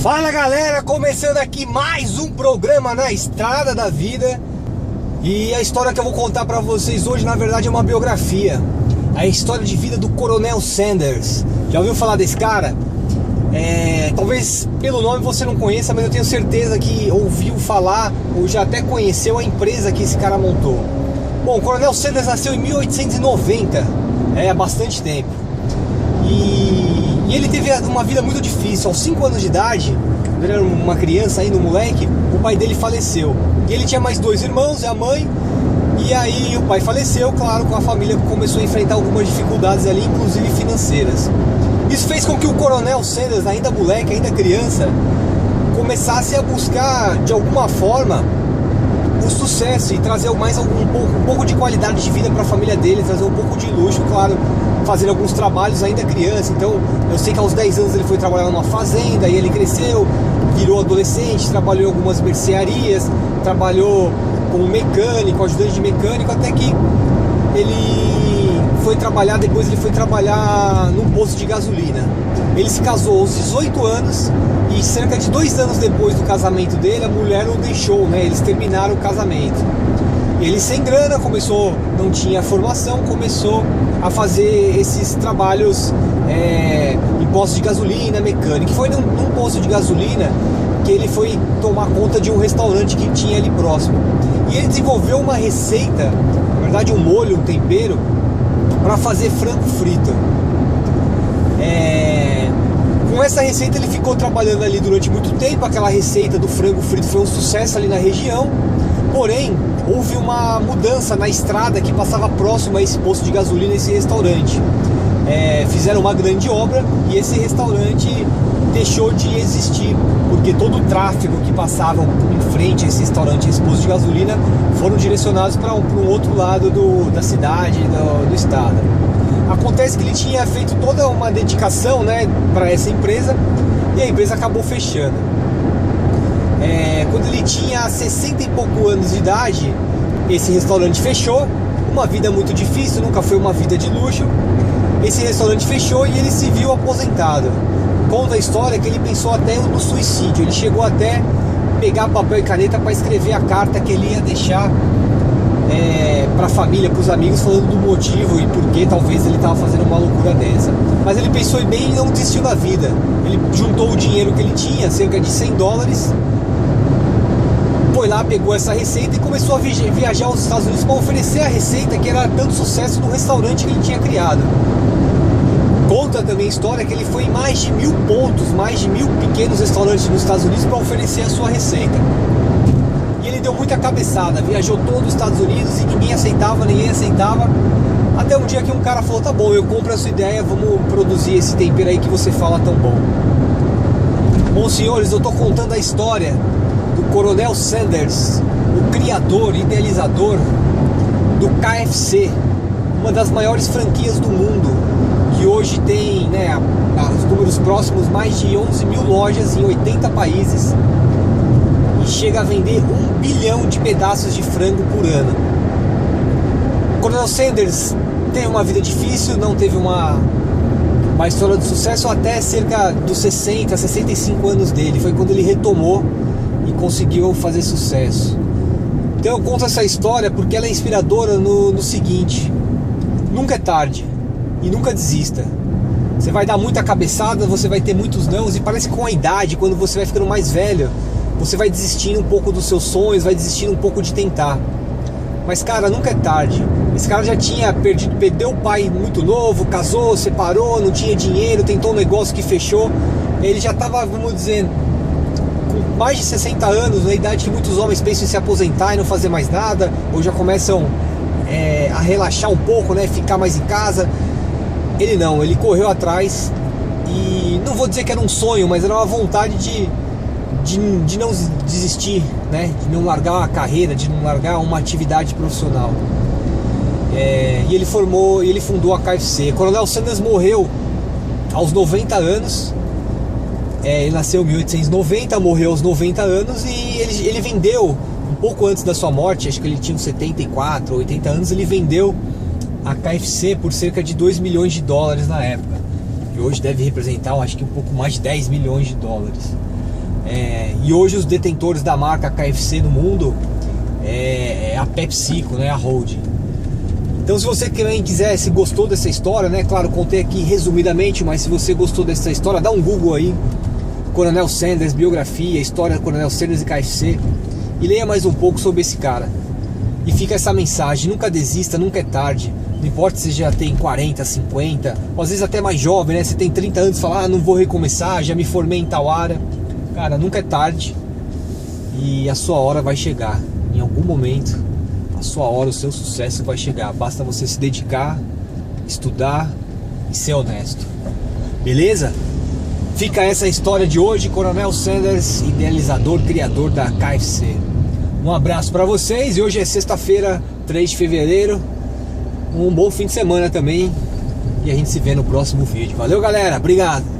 Fala galera, começando aqui mais um programa na Estrada da Vida. E a história que eu vou contar pra vocês hoje, na verdade, é uma biografia. A história de vida do Coronel Sanders. Já ouviu falar desse cara? Talvez pelo nome você não conheça, mas eu tenho certeza que ouviu falar ou já até conheceu a empresa que esse cara montou. Bom, o Coronel Sanders nasceu em 1890, há bastante tempo. E ele teve uma vida muito difícil. Aos 5 anos de idade, quando ele era uma criança ainda, um moleque, o pai dele faleceu. E ele tinha mais 2 irmãos e a mãe. E aí o pai faleceu, claro, com a família começou a enfrentar algumas dificuldades ali, inclusive financeiras. Isso fez com que o Coronel Sanders, ainda moleque, ainda criança, começasse a buscar, de alguma forma, o sucesso e trazer mais um pouco de qualidade de vida para a família dele, trazer um pouco de luxo, claro, fazendo alguns trabalhos ainda criança. Então eu sei que aos 10 anos ele foi trabalhar numa fazenda, e ele cresceu, virou adolescente, trabalhou em algumas mercearias, trabalhou como mecânico, ajudante de mecânico, até que ele foi trabalhar, depois ele foi trabalhar num posto de gasolina. Ele se casou aos 18 anos e cerca de 2 anos depois do casamento dele, a mulher o deixou, né? Eles terminaram o casamento. Ele sem grana, não tinha formação, começou a fazer esses trabalhos em postos de gasolina, mecânico. Foi num posto de gasolina que ele foi tomar conta de um restaurante que tinha ali próximo. E ele desenvolveu uma receita, na verdade um molho, um tempero, para fazer frango frito. Com essa receita ele ficou trabalhando ali durante muito tempo. Aquela receita do frango frito foi um sucesso ali na região. Porém, houve uma mudança na estrada que passava próximo a esse posto de gasolina, esse restaurante. Fizeram uma grande obra e esse restaurante deixou de existir, porque todo o tráfego que passava em frente a esse restaurante, esse posto de gasolina, foram direcionados para um outro lado da cidade, do estado. Acontece que ele tinha feito toda uma dedicação, né, para essa empresa, e a empresa acabou fechando. Quando ele tinha 60 e pouco anos de idade, esse restaurante fechou. Uma vida muito difícil, nunca foi uma vida de luxo. Esse restaurante fechou e ele se viu aposentado. Conta a história que ele pensou até no suicídio. Ele chegou até pegar papel e caneta para escrever a carta que ele ia deixar para a família, para os amigos, falando do motivo e por que talvez ele estava fazendo uma loucura dessa. Mas ele pensou bem e não desistiu da vida. Ele juntou o dinheiro que ele tinha, cerca de $100, foi lá, pegou essa receita e começou a viajar aos Estados Unidos para oferecer a receita que era tanto sucesso no restaurante que ele tinha criado. Conta também a história que ele foi em mais de 1000 pontos, mais de 1000 pequenos restaurantes nos Estados Unidos para oferecer a sua receita. E ele deu muita cabeçada, viajou todo os Estados Unidos e ninguém aceitava. Até um dia que um cara falou: tá bom, eu compro a sua ideia, vamos produzir esse tempero aí que você fala tão bom. Bom, senhores, eu tô contando a história do Coronel Sanders, o criador, idealizador do KFC, uma das maiores franquias do mundo, que hoje tem, os números próximos, mais de 11 mil lojas em 80 países e chega a vender 1 bilhão de pedaços de frango por ano. O Coronel Sanders teve uma vida difícil, não teve uma história de sucesso até cerca dos 60, 65 anos dele. Foi quando ele retomou e conseguiu fazer sucesso. Então eu conto essa história porque ela é inspiradora no seguinte: nunca é tarde e nunca desista. Você vai dar muita cabeçada, você vai ter muitos nãos, e parece que com a idade, quando você vai ficando mais velho, você vai desistindo um pouco dos seus sonhos, vai desistindo um pouco de tentar. Mas cara, nunca é tarde. Esse cara já tinha perdeu o pai muito novo, casou, separou, não tinha dinheiro, tentou um negócio que fechou. Ele já estava, vamos dizer, com mais de 60 anos, na idade que muitos homens pensam em se aposentar e não fazer mais nada, ou já começam a relaxar um pouco, né, ficar mais em casa. Ele não, ele correu atrás, e não vou dizer que era um sonho, mas era uma vontade de não desistir, né, de não largar uma carreira, de não largar uma atividade profissional. E ele fundou a KFC. Coronel Sanders morreu aos 90 anos. Ele nasceu em 1890, morreu aos 90 anos, e ele vendeu, um pouco antes da sua morte, acho que ele tinha uns 74, 80 anos, ele vendeu a KFC por cerca de $2 milhões na época. E hoje deve representar, acho que um pouco mais de $10 milhões. E hoje os detentores da marca KFC no mundo é a PepsiCo, né, a holding. Então se você também quiser, se gostou dessa história, né, claro, contei aqui resumidamente, mas se você gostou dessa história, dá um Google aí, Coronel Sanders, biografia, história do Coronel Sanders e KFC, e leia mais um pouco sobre esse cara. E fica essa mensagem: nunca desista, nunca é tarde. Não importa se você já tem 40, 50, ou às vezes até mais jovem, né? Você tem 30 anos e fala, não vou recomeçar, já me formei em tal área. Cara, nunca é tarde. E a sua hora vai chegar. Em algum momento, a sua hora, o seu sucesso vai chegar. Basta você se dedicar, estudar e ser honesto. Beleza? Fica essa história de hoje, Coronel Sanders, idealizador, criador da KFC. Um abraço para vocês, e hoje é sexta-feira, 3 de fevereiro. Um bom fim de semana também, e a gente se vê no próximo vídeo. Valeu, galera, obrigado!